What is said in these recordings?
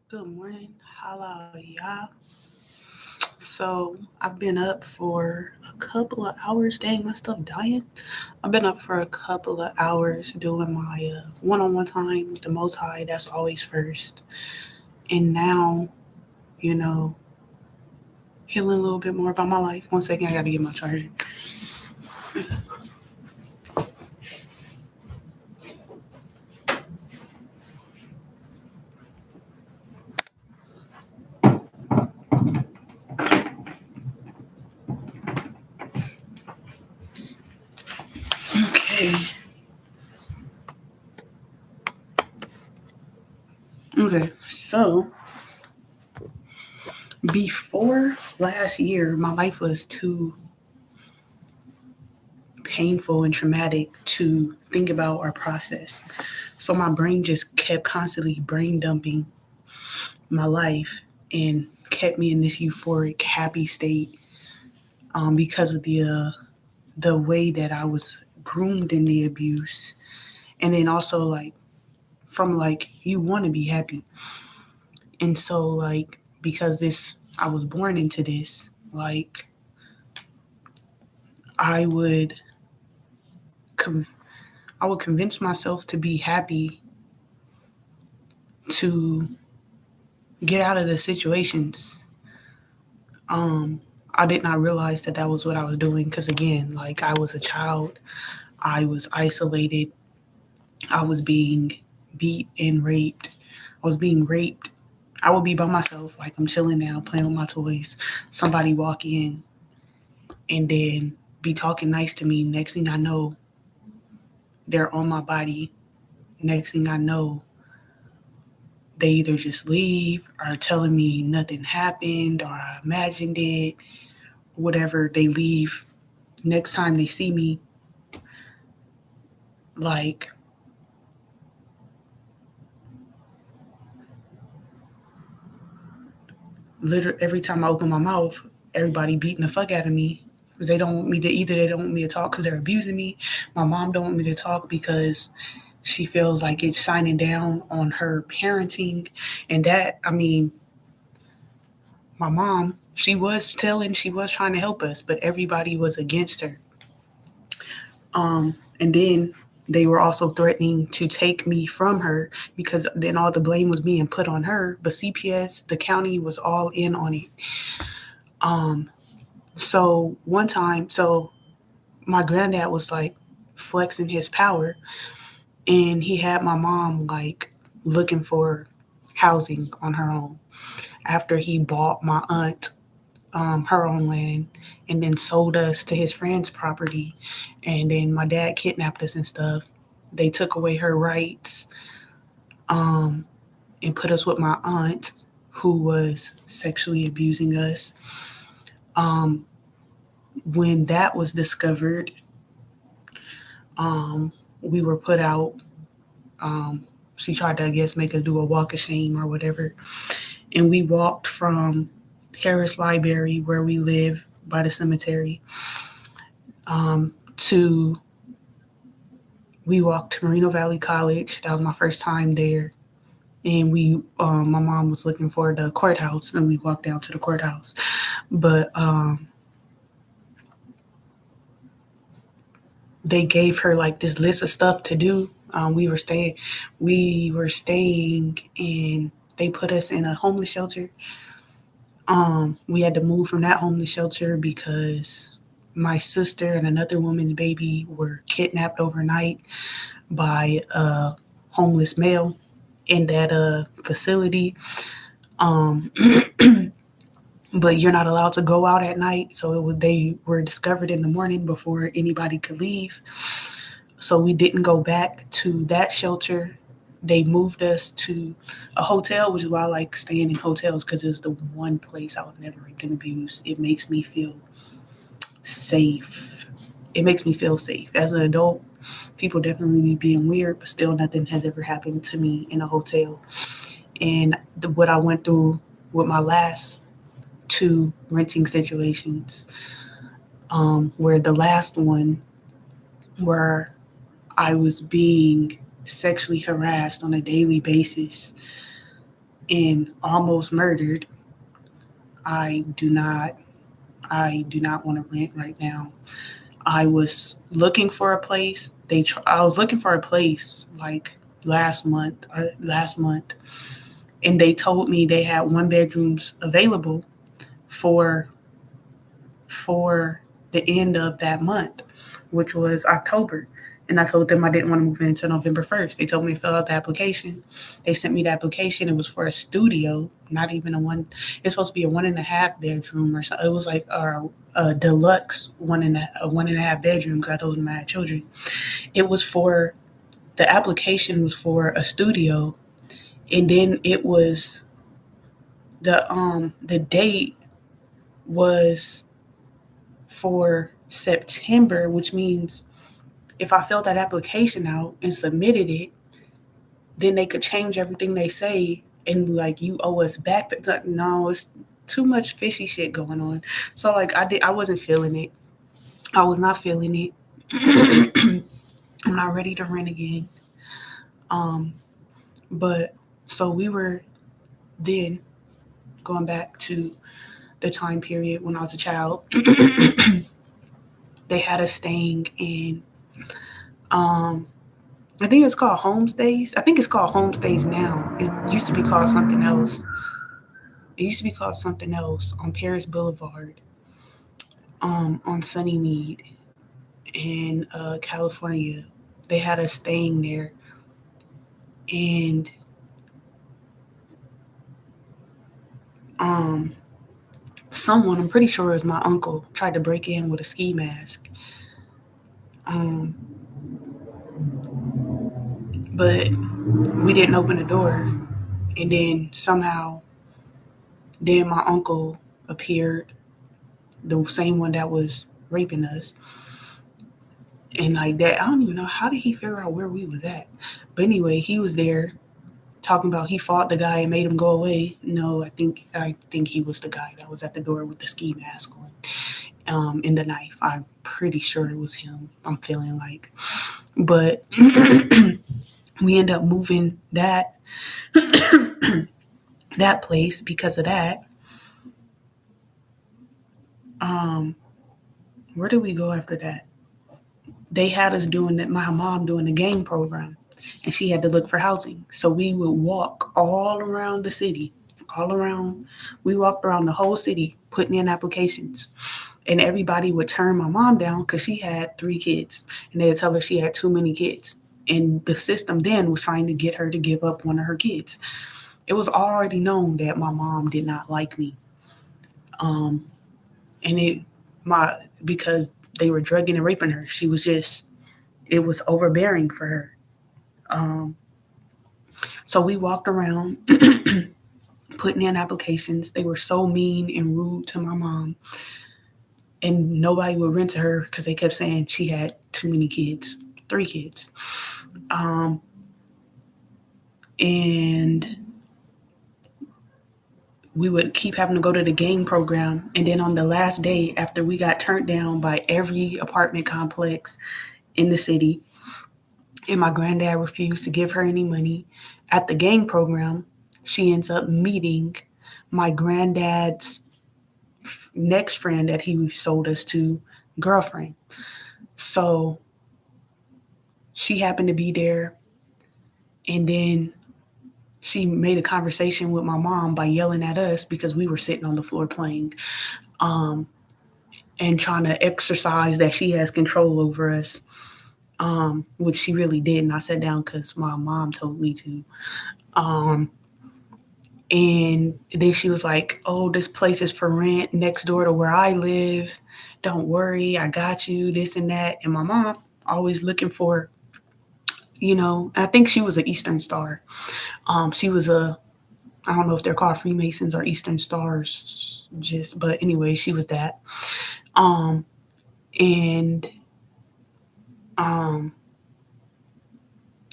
Good morning. Hello, y'all. So, I've been up for a couple of hours. Dang, my stuff dying. I've been up for a couple of hours doing my one-on-one time with the Most High. That's always first. And now, you know, healing a little bit more about my life. One second, I gotta get my charger. Okay. Okay. So, before last year, my life was too painful and traumatic to think about or process. So my brain just kept constantly brain dumping my life and kept me in this euphoric, happy state because of the way that I was groomed in the abuse, and then also like from like you want to be happy, and so like because this I was born into this like I would con- I would convince myself to be happy to get out of the situations. Um, I did not realize that that was what I was doing because, again, like I was a child, I was isolated, I was being beat and raped. I was being raped. I would be by myself, like I'm chilling now, playing with my toys. Somebody walk in and then be talking nice to me. Next thing I know, they're on my body. Next thing I know, they either just leave or telling me nothing happened or I imagined it, whatever, they leave. Next time they see me, like literally every time I open my mouth, everybody beating the fuck out of me because they don't want me to either they don't want me to talk because they're abusing me. My mom don't want me to talk because she feels like it's shining down on her parenting, and that I mean, my mom she was trying to help us, but everybody was against her. And then they were also threatening to take me from her because then all the blame was being put on her. But CPS, the county was all in on it. Um, so one time, so my granddad was like flexing his power, and he had my mom like looking for housing on her own after he bought my aunt her own land and then sold us to his friend's property, and then my dad kidnapped us and stuff. They took away her rights um, and put us with my aunt who was sexually abusing us. um, when that was discovered, um, we were put out. um, she tried to, I guess, make us do a walk of shame or whatever, and we walked from Harris Library, where we live by the cemetery, to we walked to Moreno Valley College. That was my first time there. And my mom was looking for the courthouse, and we walked down to the courthouse. But they gave her like this list of stuff to do. We were staying, and they put us in a homeless shelter. We had to move from that homeless shelter because my sister and another woman's baby were kidnapped overnight by a homeless male in that facility. Um, but you're not allowed to go out at night, so they were discovered in the morning before anybody could leave. So we didn't go back to that shelter. They moved us to a hotel, which is why I like staying in hotels because it was the one place I was never raped and abused. It makes me feel safe. It makes me feel safe. As an adult, people definitely be being weird, but still nothing has ever happened to me in a hotel. And what I went through with my last two renting situations, where the last one, where I was being sexually harassed on a daily basis and almost murdered. I do not I do not want to rent right now. I was looking for a place. I was looking for a place like last month, and they told me they had one bedrooms available for for the end of that month, which was October. And I told them I didn't want to move in until November 1st. They told me to fill out the application. They sent me the application. It was for a studio, not even a one. It's supposed to be a 1.5 bedroom or something. It was like a deluxe a 1.5 bedroom because I told them I had children. It was for the application was for a studio, and then it was the date was for September, which means if I filled that application out and submitted it, then they could change everything they say and be like, you owe us back. But no, it's too much fishy shit going on. So like I wasn't feeling it. I was not feeling it. I'm not ready to rent again. Um, but so we were then going back to the time period when I was a child. They had us staying in um I think it's called homestays. I think it's called homestays now. It used to be called something else. It used to be called something else on Paris Boulevard, on Sunnymead in California. They had us staying there, and um, someone, I'm pretty sure it was my uncle, tried to break in with a ski mask. Um, but we didn't open the door, and then somehow, then my uncle appeared, the same one that was raping us, and like that. I don't even know how did he figure out where we was at. But anyway, he was there talking about he fought the guy and made him go away. No, I think he was the guy that was at the door with the ski mask on, and the knife. I'm pretty sure it was him. I'm feeling like, but we end up moving that place because of that. Um, where did we go after that? They had us doing that. My mom doing the game program, and she had to look for housing. So we would walk all around the city, all around. We walked around the whole city putting in applications, and everybody would turn my mom down because she had 3 kids, and they'd tell her she had too many kids. And the system then was trying to get her to give up one of her kids. It was already known that my mom did not like me, um, and it my because they were drugging and raping her. She was just it was overbearing for her. Um, so we walked around putting in applications. They were so mean and rude to my mom, and nobody would rent to her because they kept saying she had too many kids, 3 kids. Um, and we would keep having to go to the game program. And then on the last day, after we got turned down by every apartment complex in the city, and my granddad refused to give her any money, at the game program, she ends up meeting my granddad's next friend that he sold us to, girlfriend. So she happened to be there, and then she made a conversation with my mom by yelling at us because we were sitting on the floor playing, um, and trying to exercise that she has control over us, which she really did. And I sat down because my mom told me to. Um, and then she was like, "Oh, this place is for rent next door to where I live. Don't worry, I got you, this and that." And my mom always looking for, I think she was an Eastern Star. She was I don't know if they're called Freemasons or Eastern Stars, but anyway, she was that. Um, and um,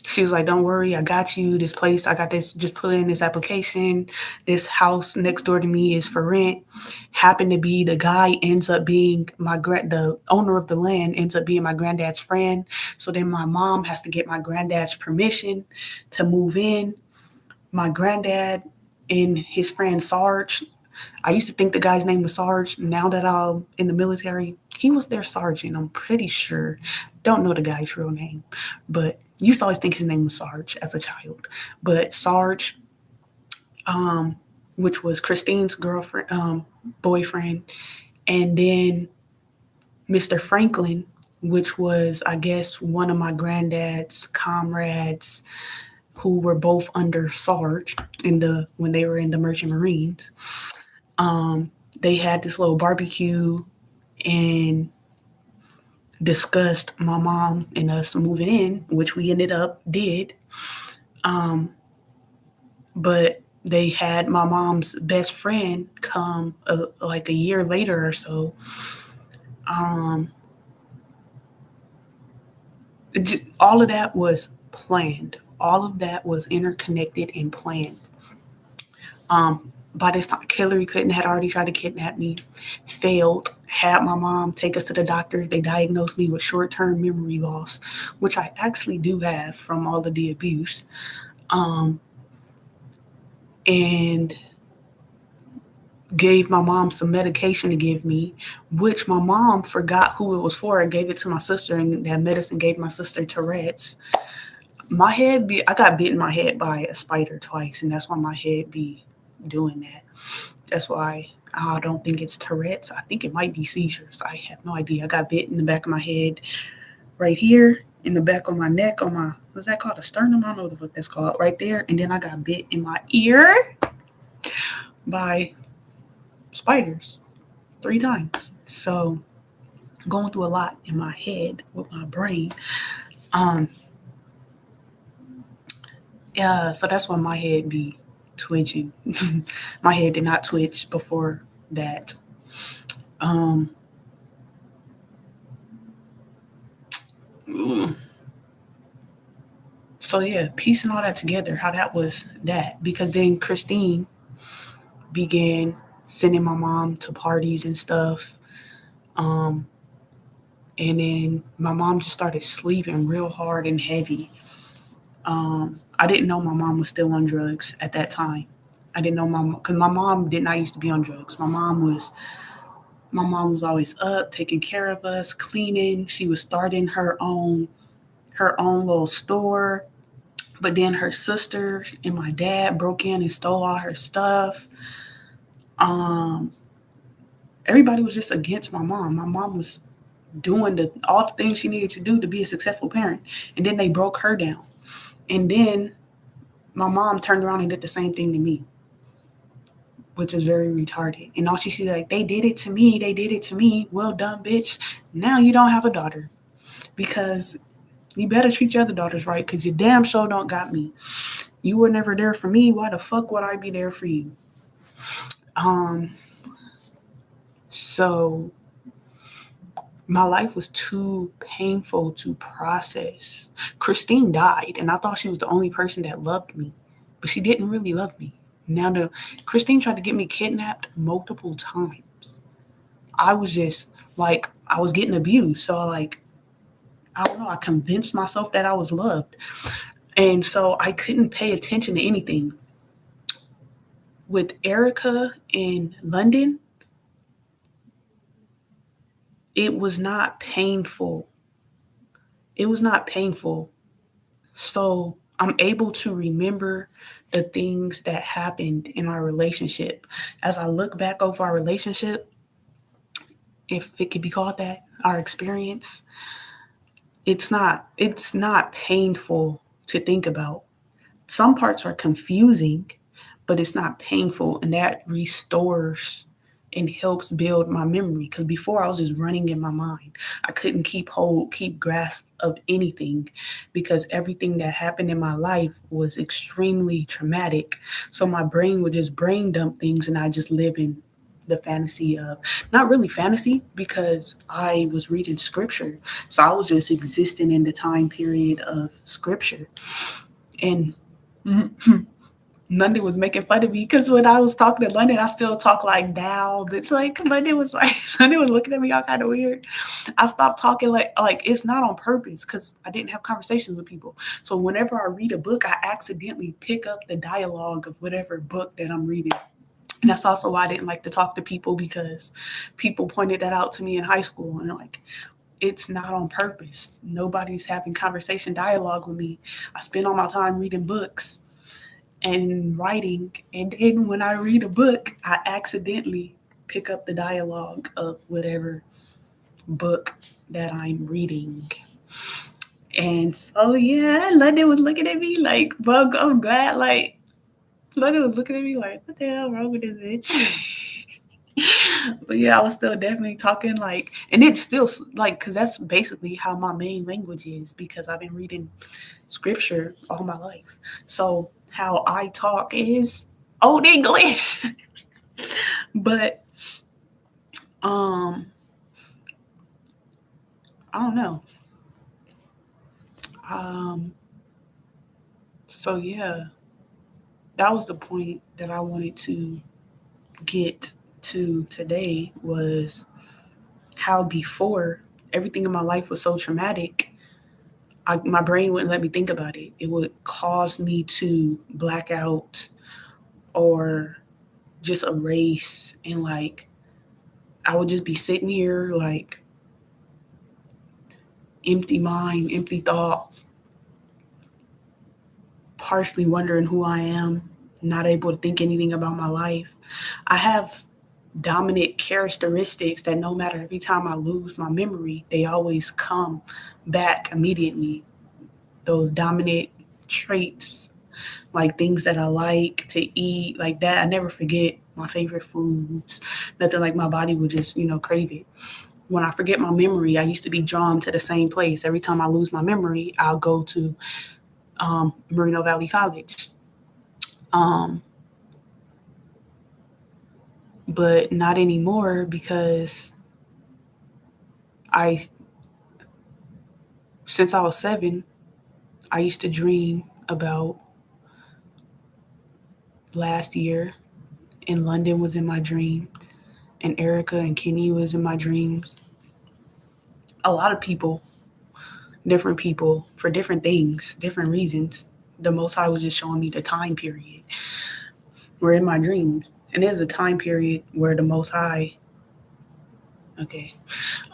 she was like, "Don't worry, I got you. This place, I got this. Just put in this application. This house next door to me is for rent." Happened to be the guy ends up being the owner of the land ends up being my granddad's friend. So then my mom has to get my granddad's permission to move in. My granddad and his friend Sarge. I used to think the guy's name was Sarge. Now that I'm in the military, he was their sergeant, I'm pretty sure. Don't know the guy's real name, but used to always think his name was Sarge as a child. But Sarge, which was Christine's girlfriend, boyfriend, and then Mr. Franklin, which was, I guess, one of my granddad's comrades who were both under Sarge when they were in the Merchant Marines. They had this little barbecue and discussed my mom and us moving in, which we ended up did. But they had my mom's best friend come like a year later or so. All of that was planned. All of that was interconnected and planned. By this time, Hillary Clinton had already tried to kidnap me, failed, had my mom take us to the doctors. They diagnosed me with short-term memory loss, which I actually do have from all of the abuse. And gave my mom some medication to give me, which my mom forgot who it was for. I gave it to my sister, and that medicine gave my sister Tourette's. I got bit in my head by a spider twice, and that's why my head be doing that. That's why I don't think it's Tourette's. I think it might be seizures. I have no idea. I got bit in the back of my head, right here, in the back of my neck, on my, what's that called? A sternum? I don't know what that's called. Right there. And then I got bit in my ear by spiders 3 times. So going through a lot in my head with my brain. So that's why my head be twitching. My head did not twitch before that. So yeah, piecing all that together, how that was that. Because then Christine began sending my mom to parties and stuff. And then my mom just started sleeping real hard and heavy. I didn't know my mom was still on drugs at that time. I didn't know because my mom did not used to be on drugs. My mom was always up, taking care of us, cleaning. She was starting her own little store. But then her sister and my dad broke in and stole all her stuff. Everybody was just against my mom. My mom was doing all the things she needed to do to be a successful parent. And then they broke her down. And then my mom turned around and did the same thing to me, which is very retarded. And all she sees, like, they did it to me. They did it to me. Well done, bitch. Now you don't have a daughter, because you better treat your other daughters right, because you damn sure don't got me. You were never there for me. Why the fuck would I be there for you? So my life was too painful to process. Christine died, and I thought she was the only person that loved me, but she didn't really love me. Now, Christine tried to get me kidnapped multiple times. I was just like, I was getting abused. So like, I don't know, I convinced myself that I was loved. And so I couldn't pay attention to anything. With Erica in London, it was not painful. It was not painful. So I'm able to remember the things that happened in our relationship. As I look back over our relationship, if it could be called that, our experience, it's not painful to think about. Some parts are confusing, but it's not painful, and that restores and helps build my memory. Because before, I was just running in my mind. I couldn't keep grasp of anything, because everything that happened in my life was extremely traumatic. So my brain would just brain dump things, and I just live in the fantasy of, not really fantasy, because I was reading scripture. So I was just existing in the time period of scripture. And London was making fun of me because when I was talking to London, I still talk like now. It's like London was like London was looking at me all kind of weird. I stopped talking like it's not on purpose because I didn't have conversations with people. So whenever I read a book, I accidentally pick up the dialogue of whatever book that I'm reading. And that's also why I didn't like to talk to people, because people pointed that out to me in high school, and like, it's not on purpose. Nobody's having conversation dialogue with me. I spend all my time reading books and writing, and then when I read a book, I accidentally pick up the dialogue of whatever book that I'm reading. And so yeah, London was looking at me like, well, I'm glad, like, London was looking at me like, what the hell wrong with this bitch? But yeah, I was still definitely talking like, and it's still like, because that's basically how my main language is, because I've been reading scripture all my life. So how I talk is old English. But um I don't know. Um so yeah, that was the point that I wanted to get to today, was how before everything in my life was so traumatic, my brain wouldn't let me think about it. It would cause me to black out or just erase, and like I would just be sitting here like empty mind, empty thoughts, partially wondering who I am, not able to think anything about my life. I have dominant characteristics that no matter every time I lose my memory, they always come back immediately. Those dominant traits, like things that I like to eat, like that. I never forget my favorite foods. Nothing, like my body would just, crave it. When I forget my memory, I used to be drawn to the same place. Every time I lose my memory, I'll go to Moreno Valley College. Um, but not anymore, because I, since I was 7, I used to dream about last year, and London was in my dream, and Erica and Kenny was in my dreams. A lot of people, different people, for different things, different reasons. The Most High was just showing me the time period. We're in my dreams, and there's a time period where the Most High. Okay,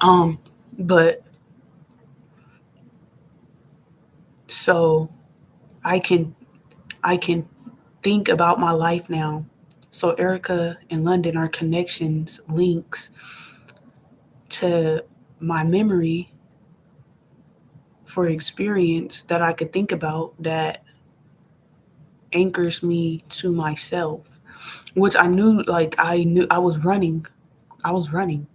um, but so I can I can think about my life now. So Erica and London are connections, links to my memory for experience that I could think about, that anchors me to myself, which I knew, like I knew I was running. I was running.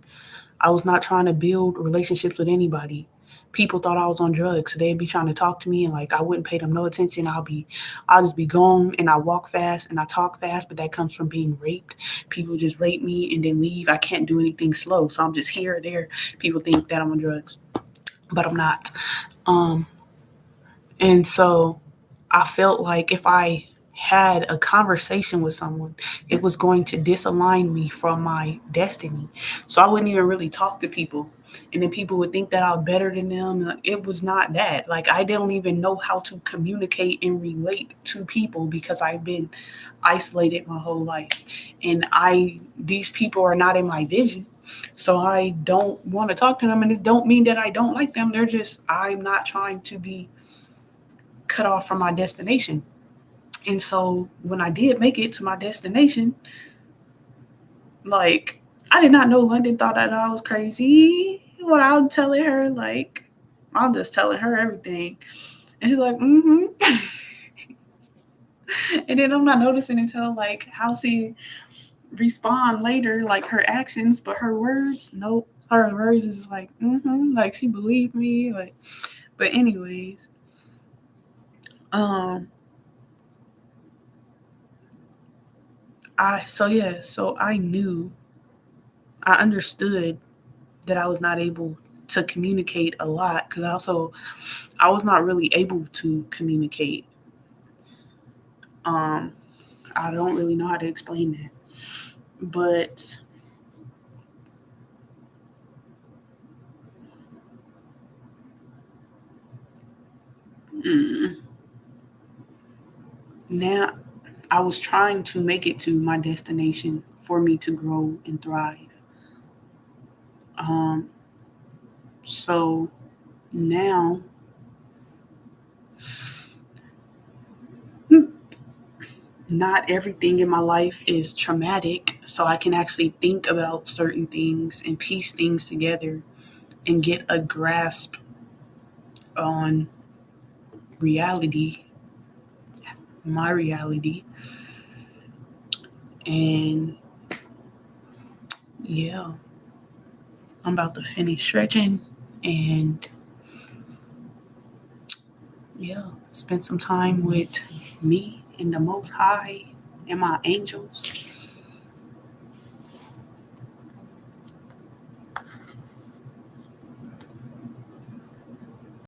I was not trying to build relationships with anybody. People thought I was on drugs, so they'd be trying to talk to me, and like I wouldn't pay them no attention. I'll just be gone, and I walk fast and I talk fast, but that comes from being raped. People just rape me and then leave. I can't do anything slow, so I'm just here or there. People think that I'm on drugs, but I'm not. Um, and so I felt like if I had a conversation with someone, it was going to disalign me from my destiny. So I wouldn't even really talk to people. And then people would think that I was better than them. It was not that. Like, I don't even know how to communicate and relate to people, because I've been isolated my whole life. And these people are not in my vision. So I don't want to talk to them. And it don't mean that I don't like them. They're just, I'm not trying to be cut off from my destination. And so when I did make it to my destination, like, I did not know London thought that I was crazy. When I'm telling her, like, I'm just telling her everything. And she's like, mm-hmm. And then I'm not noticing until like how she respond later, like her actions, but her words, nope. Her words is like, mm-hmm, like she believed me. Like, but anyways, um, so I knew, I understood that I was not able to communicate a lot, because also I was not really able to communicate. Um, I don't really know how to explain that. But now I was trying to make it to my destination for me to grow and thrive. Um, so now not everything in my life is traumatic, so I can actually think about certain things and piece things together and get a grasp on reality, my reality. And yeah, I'm about to finish stretching and yeah, spend some time with me and the Most High and my angels.